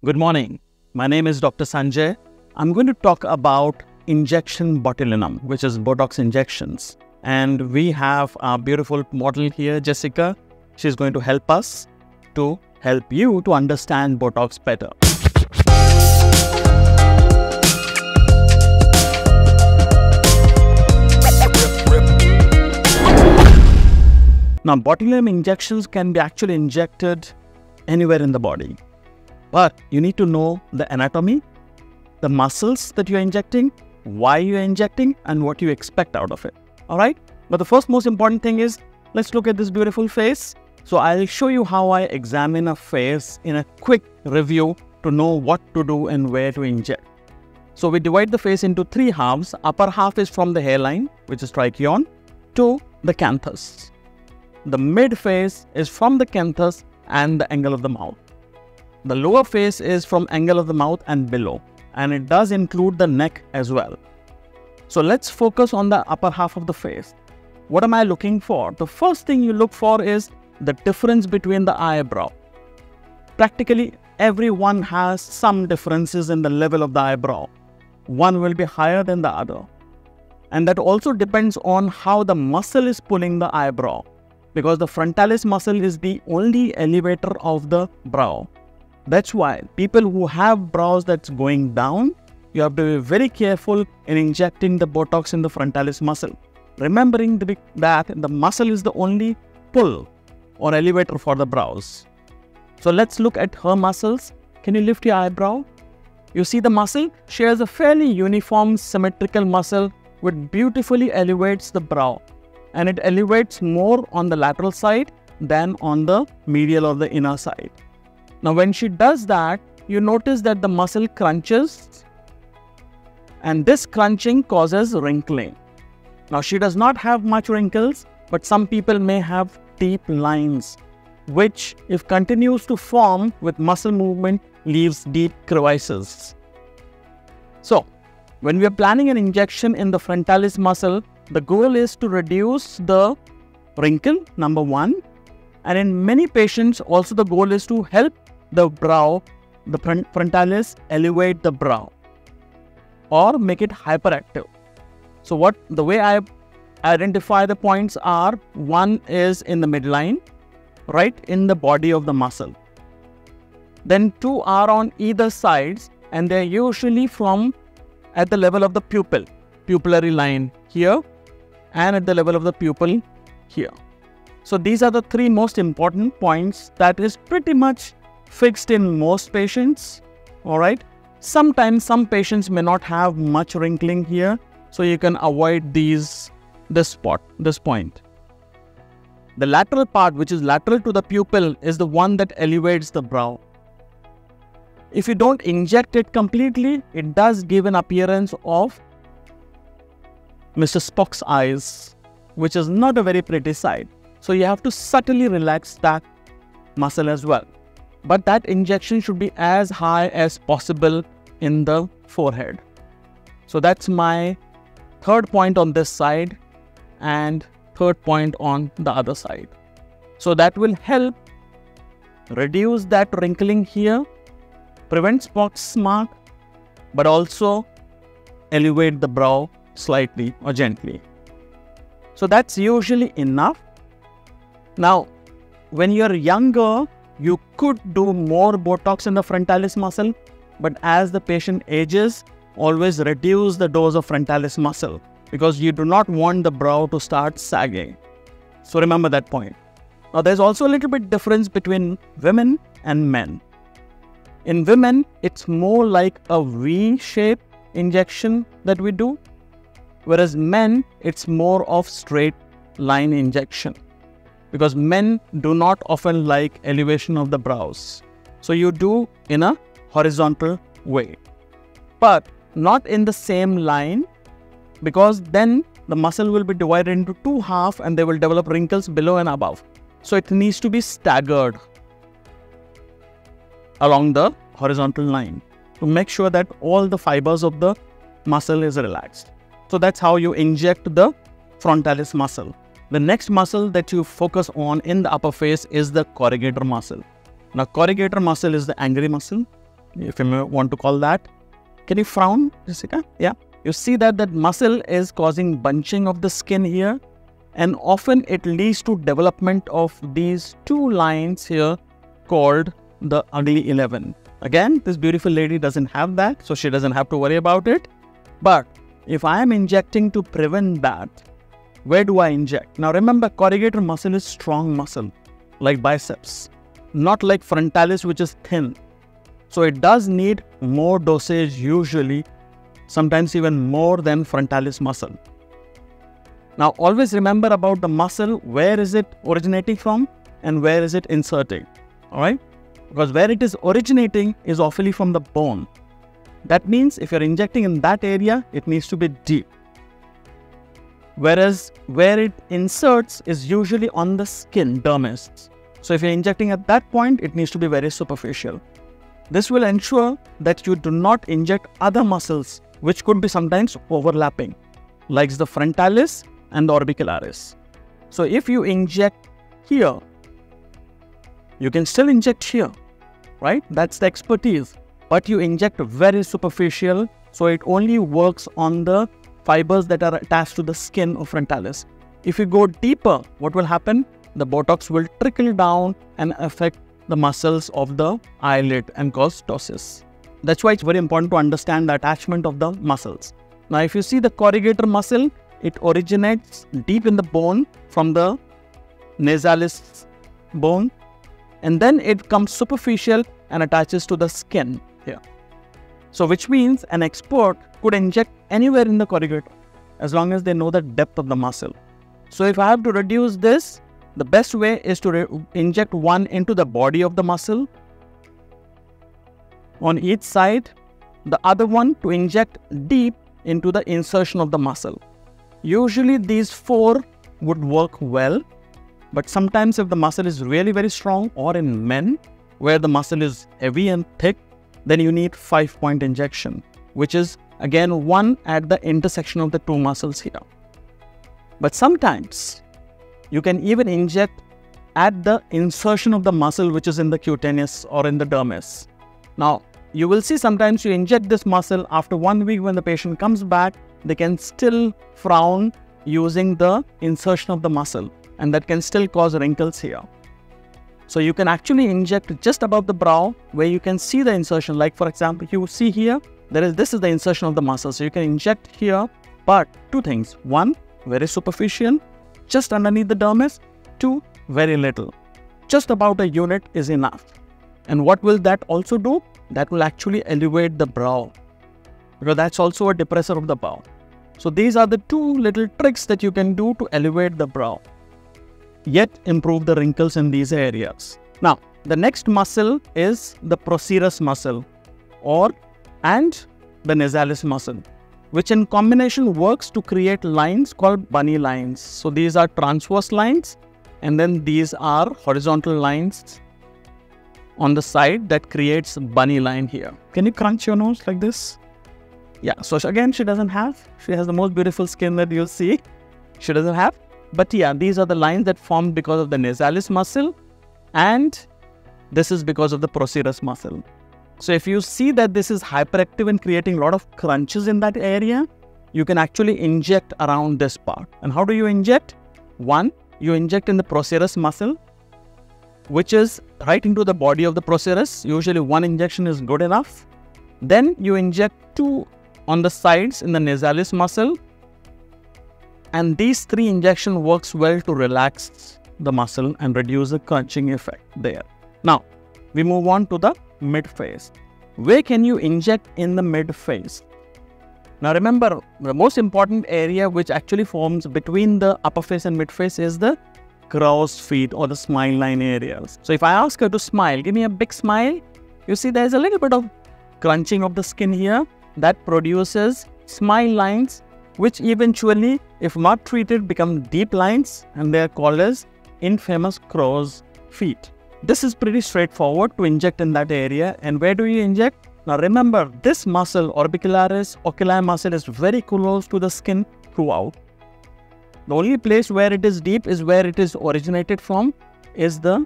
Good morning. My name is Dr. Sanjay. I'm going to talk about injection botulinum, which is BOTOX injections. And we have our beautiful model here, Jessica. She's going to help us to help you to understand BOTOX better. Now, botulinum injections can be actually injected anywhere in the body. But you need to know the anatomy, the muscles that you're injecting, why you're injecting, and what you expect out of it. Alright? But the first most important thing is, let's look at this beautiful face. So I'll show you how I examine a face in a quick review to know what to do and where to inject. So we divide the face into three halves. Upper half is from the hairline, which is trichion, to the canthus. The mid face is from the canthus and the angle of the mouth. The lower face is from angle of the mouth and below, and it does include the neck as well. So let's focus on the upper half of the face. What am I looking for? The first thing you look for is the difference between the eyebrow. Practically everyone has some differences in the level of the eyebrow. One will be higher than the other. And that also depends on how the muscle is pulling the eyebrow, because the frontalis muscle is the only elevator of the brow. That's why people who have brows that's going down, you have to be very careful in injecting the BOTOX in the frontalis muscle. Remembering that the muscle is the only pull or elevator for the brows. So let's look at her muscles. Can you lift your eyebrow? You see the muscle? She has a fairly uniform symmetrical muscle which beautifully elevates the brow. And it elevates more on the lateral side than on the medial or the inner side. Now when she does that, you notice that the muscle crunches, and this crunching causes wrinkling. Now she does not have much wrinkles, but some people may have deep lines, which if continues to form with muscle movement leaves deep crevices. So when we are planning an injection in the frontalis muscle, the goal is to reduce the wrinkle, number one. And in many patients, also the goal is to help the brow, the frontalis, elevate the brow or make it hyperactive. So the way I identify the points are, one is in the midline, right in the body of the muscle. Then two are on either sides, and they're usually from at the level of the pupil, pupillary line here, and at the level of the pupil here. So these are the three most important points that is pretty much fixed in most patients. Alright. Sometimes some patients may not have much wrinkling here, so you can avoid this point. The lateral part, which is lateral to the pupil, is the one that elevates the brow. If you don't inject it completely, it does give an appearance of Mr. Spock's eyes, which is not a very pretty sight. So you have to subtly relax that muscle as well. But that injection should be as high as possible in the forehead. So that's my third point on this side and third point on the other side. So that will help reduce that wrinkling here, prevent Spock's mark, but also elevate the brow slightly or gently. So that's usually enough. Now, when you're younger, you could do more BOTOX in the frontalis muscle, but as the patient ages, always reduce the dose of frontalis muscle because you do not want the brow to start sagging. So remember that point. Now, there's also a little bit difference between women and men. In women, it's more like a V-shape injection that we do, whereas men, it's more of straight line injection, because men do not often like elevation of the brows. So you do in a horizontal way, but not in the same line, because then the muscle will be divided into two halves and they will develop wrinkles below and above. So it needs to be staggered along the horizontal line to make sure that all the fibers of the muscle is relaxed. So that's how you inject the frontalis muscle. The next muscle that you focus on in the upper face is the corrugator muscle. Now, corrugator muscle is the angry muscle. if you may want to call that. Can you frown, Jessica? Yeah. You see that muscle is causing bunching of the skin here, and often it leads to development of these two lines here called the ugly 11. Again, this beautiful lady doesn't have that, so she doesn't have to worry about it. But if I am injecting to prevent that, where do I inject? Now remember, corrugator muscle is strong muscle, like biceps, not like frontalis, which is thin. So it does need more dosage usually, sometimes even more than frontalis muscle. Now always remember about the muscle, where is it originating from and where is it inserting, alright? Because where it is originating is awfully from the bone. That means if you're injecting in that area, it needs to be deep. Whereas where it inserts is usually on the skin, dermis. So if you're injecting at that point, it needs to be very superficial. This will ensure that you do not inject other muscles which could be sometimes overlapping, like the frontalis and the orbicularis. So if you inject here, you can still inject here, right? That's the expertise. But you inject very superficial, so it only works on the fibers that are attached to the skin of frontalis. If you go deeper, what will happen? The BOTOX will trickle down and affect the muscles of the eyelid and cause ptosis. That's why it's very important to understand the attachment of the muscles. Now, if you see the corrugator muscle, it originates deep in the bone from the nasalis bone, and then it comes superficial and attaches to the skin here. So which means an expert could inject anywhere in the corrugator as long as they know the depth of the muscle. So if I have to reduce this, the best way is to inject one into the body of the muscle on each side, the other one to inject deep into the insertion of the muscle. Usually these 4 would work well, but sometimes if the muscle is really very strong, or in men where the muscle is heavy and thick, then you need 5-point injection, which is again 1 at the intersection of the 2 muscles here. But sometimes you can even inject at the insertion of the muscle which is in the cutaneous or in the dermis. Now, you will see sometimes you inject this muscle, after 1 week when the patient comes back, they can still frown using the insertion of the muscle, and that can still cause wrinkles here. So you can actually inject just above the brow where you can see the insertion. Like for example, you see here, this is the insertion of the muscle. So you can inject here, but 2 things. 1, very superficial, just underneath the dermis. 2, very little. Just about a unit is enough. And what will that also do? That will actually elevate the brow, because that's also a depressor of the brow. So these are the 2 little tricks that you can do to elevate the brow, yet improve the wrinkles in these areas. Now, the next muscle is the procerus muscle and the nasalis muscle, which in combination works to create lines called bunny lines. So these are transverse lines, and then these are horizontal lines on the side that creates bunny line here. Can you crunch your nose like this? Yeah, so again, she has the most beautiful skin that you'll see. She doesn't have. But yeah, these are the lines that form because of the nasalis muscle, and this is because of the procerus muscle. So if you see that this is hyperactive and creating a lot of crunches in that area, you can actually inject around this part. And how do you inject? 1, you inject in the procerus muscle, which is right into the body of the procerus. Usually 1 injection is good enough. Then you inject 2 on the sides in the nasalis muscle. And these 3 injections works well to relax the muscle and reduce the crunching effect there. Now, we move on to the mid face. Where can you inject in the mid face? Now remember, the most important area which actually forms between the upper face and mid face is the crow's feet or the smile line areas. So if I ask her to smile, give me a big smile, you see there's a little bit of crunching of the skin here that produces smile lines, which eventually, if not treated, become deep lines, and they are called as infamous crow's feet. This is pretty straightforward to inject in that area. And where do you inject? Now remember, this muscle, orbicularis oculi muscle, is very close to the skin throughout. The only place where it is deep is where it is originated from, is the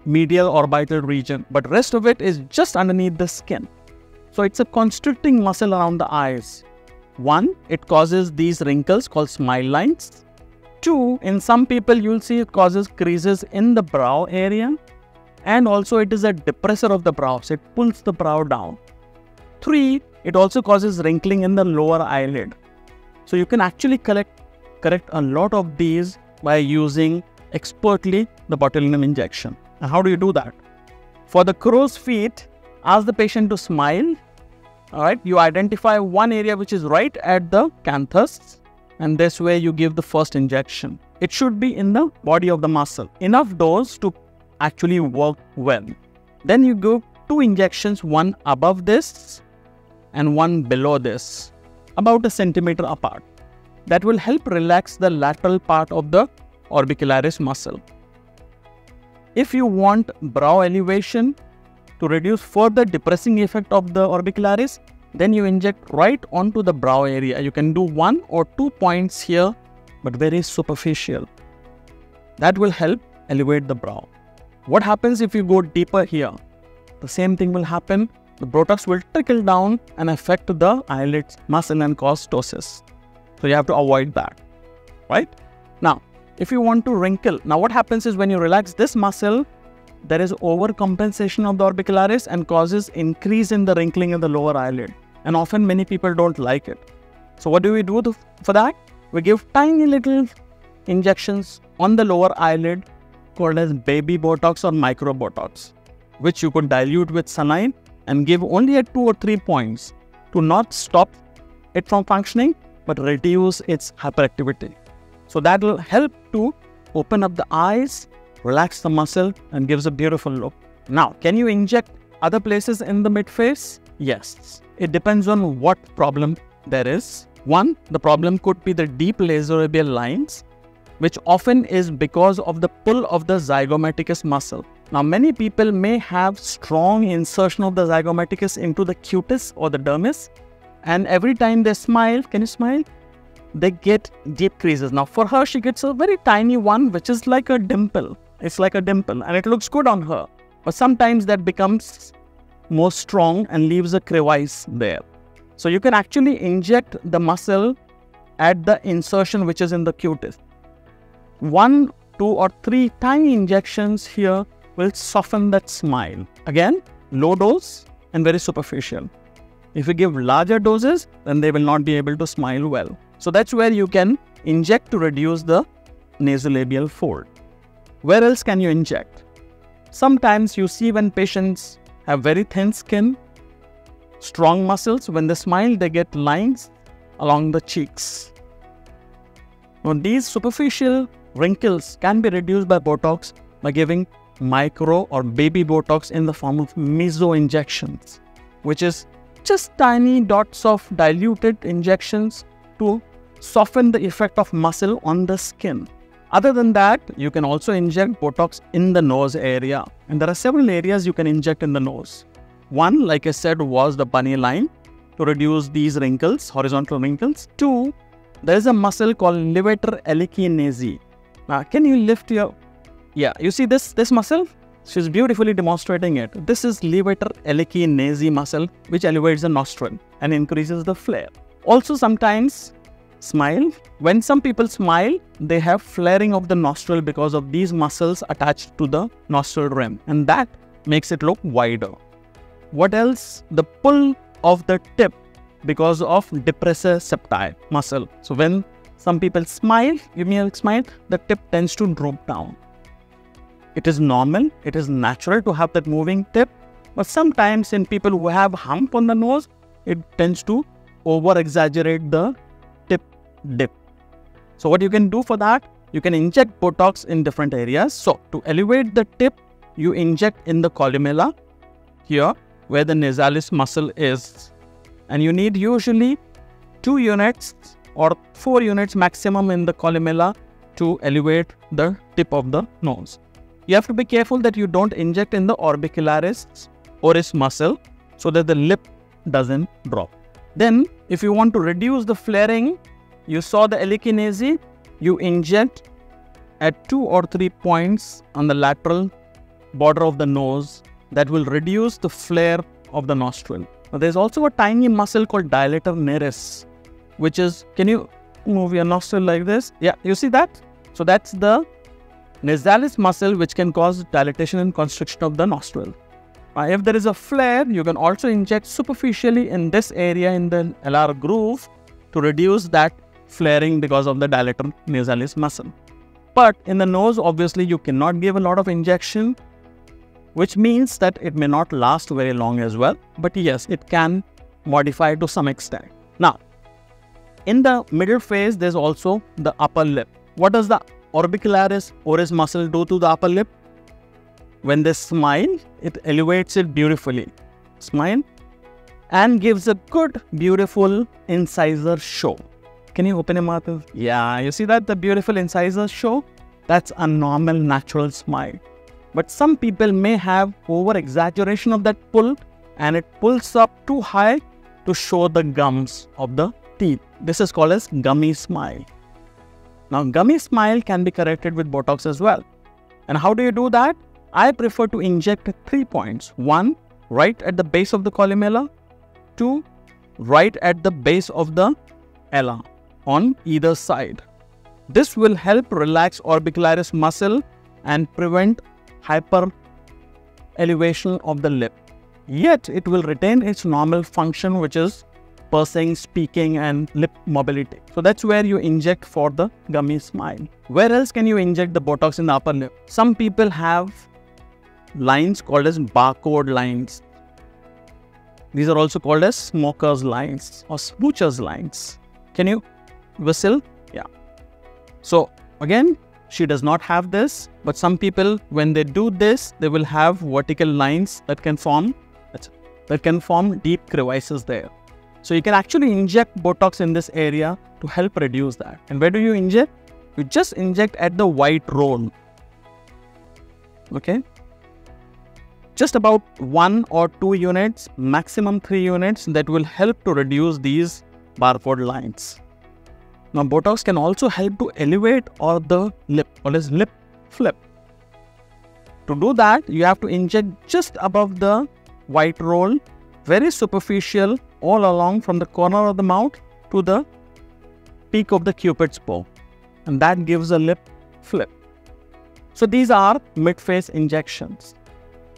medial orbital region, but rest of it is just underneath the skin. So it's a constricting muscle around the eyes. 1, it causes these wrinkles called smile lines. 2, in some people you'll see it causes creases in the brow area. And also it is a depressor of the brow, so it pulls the brow down. 3, it also causes wrinkling in the lower eyelid. So you can actually correct a lot of these by using expertly the botulinum injection. And how do you do that? For the crow's feet, ask the patient to smile. Alright, you identify one area which is right at the canthus, and this way you give the first injection. It should be in the body of the muscle. Enough dose to actually work well. Then you give 2 injections, one above this and one below this, about 1 centimeter apart. That will help relax the lateral part of the orbicularis muscle. If you want brow elevation to reduce further depressing effect of the orbicularis, then you inject right onto the brow area. You can do 1 or 2 points here, but very superficial. That will help elevate the brow. What happens if you go deeper here? The same thing will happen. The BOTOX will trickle down and affect the eyelid muscle and cause ptosis. So you have to avoid that, right? Now, if you want to wrinkle, now what happens is when you relax this muscle, there is overcompensation of the orbicularis and causes increase in the wrinkling in the lower eyelid. And often many people don't like it. So what do we do for that? We give tiny little injections on the lower eyelid called as baby BOTOX or micro BOTOX, which you could dilute with saline and give only at 2 or 3 points to not stop it from functioning, but reduce its hyperactivity. So that will help to open up the eyes, relax the muscle, and gives a beautiful look. Now, can you inject other places in the midface? Yes. It depends on what problem there is. 1, the problem could be the deep labial lines, which often is because of the pull of the zygomaticus muscle. Now, many people may have strong insertion of the zygomaticus into the cutis or the dermis, and every time they smile, can you smile? They get deep creases. Now, for her, she gets a very tiny one, which is like a dimple. It's like a dimple, and it looks good on her. But sometimes that becomes more strong and leaves a crevice there. So you can actually inject the muscle at the insertion which is in the cutis. 1, 2 or 3 tiny injections here will soften that smile. Again, low dose and very superficial. If you give larger doses, then they will not be able to smile well. So that's where you can inject to reduce the nasolabial fold. Where else can you inject? Sometimes you see when patients have very thin skin, strong muscles, when they smile, they get lines along the cheeks. Now, these superficial wrinkles can be reduced by BOTOX by giving micro or baby BOTOX in the form of meso injections, which is just tiny dots of diluted injections to soften the effect of muscle on the skin. Other than that, you can also inject BOTOX in the nose area. And there are several areas you can inject in the nose. 1, like I said, was the bunny line to reduce these wrinkles, horizontal wrinkles. 2, there is a muscle called levator echinacea. Now, can you lift your... Yeah, you see this muscle? She's beautifully demonstrating it. This is levator echinacea muscle, which elevates the nostril and increases the flare. Also, sometimes smile. When some people smile, they have flaring of the nostril because of these muscles attached to the nostril rim, and that makes it look wider. What else? The pull of the tip because of depressor septi muscle. So when some people smile, give me a smile, the tip tends to drop down. It is normal, it is natural to have that moving tip, but sometimes in people who have hump on the nose, it tends to over-exaggerate the tip dip. So what you can do for that, you can inject BOTOX in different areas. So to elevate the tip, you inject in the columella here where the nasalis muscle is. And you need usually 2 units or 4 units maximum in the columella to elevate the tip of the nose. You have to be careful that you don't inject in the orbicularis oris muscle so that the lip doesn't drop. Then, if you want to reduce the flaring, you saw the echinacea, you inject at 2 or 3 points on the lateral border of the nose. That will reduce the flare of the nostril. Now, there's also a tiny muscle called dilator nares, which is, can you move your nostril like this? Yeah, you see that? So that's the nasalis muscle which can cause dilatation and constriction of the nostril. If there is a flare, you can also inject superficially in this area in the LR groove to reduce that flaring because of the dilator nasalis muscle. But in the nose, obviously, you cannot give a lot of injection, which means that it may not last very long as well. But yes, it can modify to some extent. Now, in the middle phase, there's also the upper lip. What does the orbicularis oris muscle do to the upper lip? When they smile, it elevates it beautifully. Smile and gives a good, beautiful incisor show. Can you open your mouth? Yeah, you see that? The beautiful incisor show? That's a normal, natural smile. But some people may have over-exaggeration of that pull, and it pulls up too high to show the gums of the teeth. This is called as gummy smile. Now, gummy smile can be corrected with Botox as well. And how do you do that? I prefer to inject 3 points. 1, right at the base of the columella. 2, right at the base of the ala on either side. This will help relax orbicularis muscle and prevent hyper elevation of the lip. Yet, it will retain its normal function, which is pursing, speaking, and lip mobility. So that's where you inject for the gummy smile. Where else can you inject the Botox in the upper lip? Some people have lines called as barcode lines. These are also called as smoker's lines or smoocher's lines. Can you whistle? Yeah. So again, she does not have this, but some people, when they do this, they will have vertical lines that can form deep crevices there. So you can actually inject Botox in this area to help reduce that. And where do you inject? You just inject at the white roll. Okay. Just about 1 or 2 units, maximum 3 units, that will help to reduce these barcode lines. Now, Botox can also help to elevate or the lip, or as lip flip. To do that, you have to inject just above the white roll, very superficial, all along from the corner of the mouth to the peak of the cupid's bow. And that gives a lip flip. So these are mid-phase injections.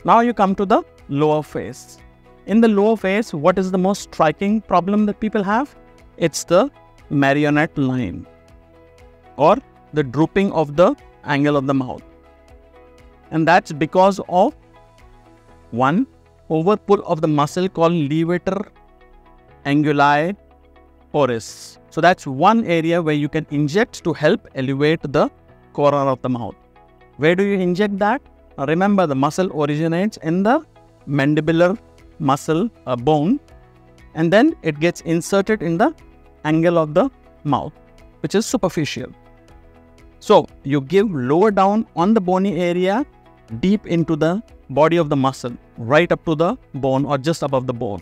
Now you come to the lower phase. In the lower phase, what is the most striking problem that people have? It's the marionette line or the drooping of the angle of the mouth. And that's because of 1, overpull of the muscle called levator anguli oris. So that's one area where you can inject to help elevate the corner of the mouth. Where do you inject that? Now remember, the muscle originates in the mandibular muscle bone, and then it gets inserted in the angle of the mouth, which is superficial. So you give lower down on the bony area, deep into the body of the muscle, right up to the bone or just above the bone.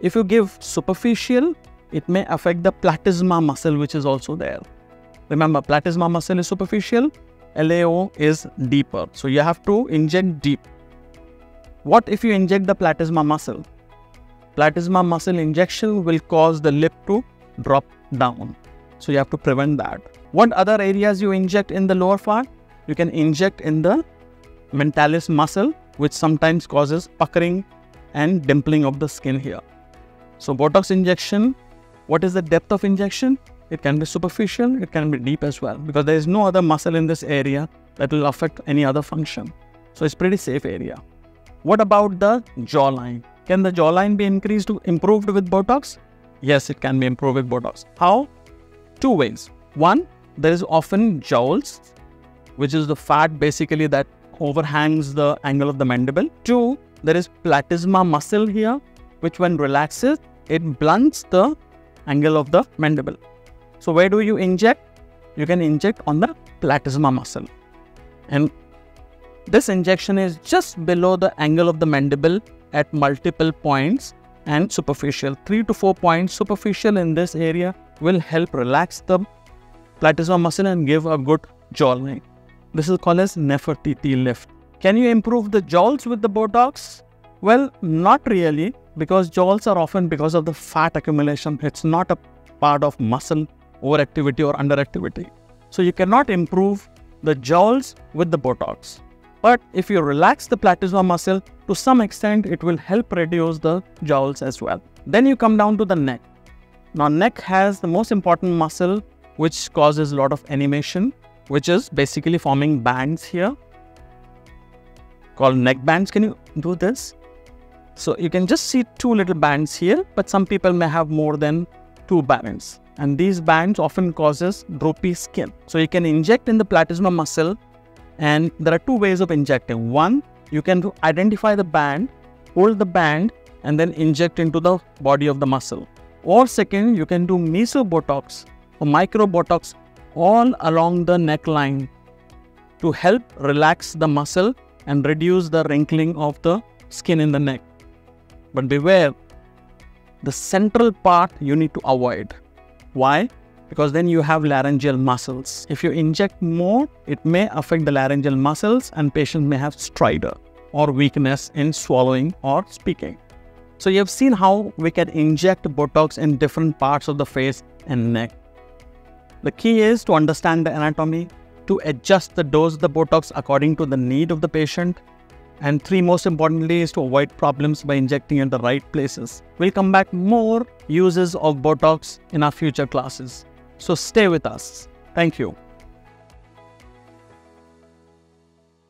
If you give superficial, it may affect the platysma muscle, which is also there. Remember, platysma muscle is superficial, LAO is deeper. So you have to inject deep. What if you inject the platysma muscle? Platysma muscle injection will cause the lip to drop down. So you have to prevent that. What other areas you inject in the lower part? You can inject in the mentalis muscle, which sometimes causes puckering and dimpling of the skin here. So Botox injection, what is the depth of injection? It can be superficial, it can be deep as well, because there is no other muscle in this area that will affect any other function. So it's pretty safe area. What about the jawline? Can the jawline be improved with Botox? Yes, it can be improved with Botox. How? 2 ways. 1, there is often jowls, which is the fat basically that overhangs the angle of the mandible. 2, there is platysma muscle here, which when relaxes, it blunts the angle of the mandible. So where do you inject? You can inject on the platysma muscle. And this injection is just below the angle of the mandible at multiple points and superficial. 3 to 4 points superficial in this area will help relax the platysma muscle and give a good jawline. This is called as Nefertiti lift. Can you improve the jowls with the Botox? Well, not really. because jowls are often because of the fat accumulation. It's not a part of muscle overactivity or underactivity. So you cannot improve the jowls with the Botox. But if you relax the platysma muscle, to some extent, it will help reduce the jowls as well. Then you come down to the neck. Now, neck has the most important muscle, which causes a lot of animation, which is basically forming bands here, called neck bands. Can you do this? So you can just see two little bands here, but some people may have more than two bands. And these bands often causes droopy skin. So you can inject in the platysma muscle, and there are two ways of injecting. One, you can identify the band, hold the band, and then inject into the body of the muscle. Or second, you can do meso-Botox or micro-Botox all along the neckline to help relax the muscle and reduce the wrinkling of the skin in the neck. But beware, the central part you need to avoid. Why? Because then you have laryngeal muscles. If you inject more, it may affect the laryngeal muscles and patient may have stridor or weakness in swallowing or speaking. So you have seen how we can inject Botox in different parts of the face and neck. The key is to understand the anatomy, to adjust the dose of the Botox according to the need of the patient. And three, most importantly, is to avoid problems by injecting in the right places. We'll come back more uses of Botox in our future classes. So stay with us. Thank you.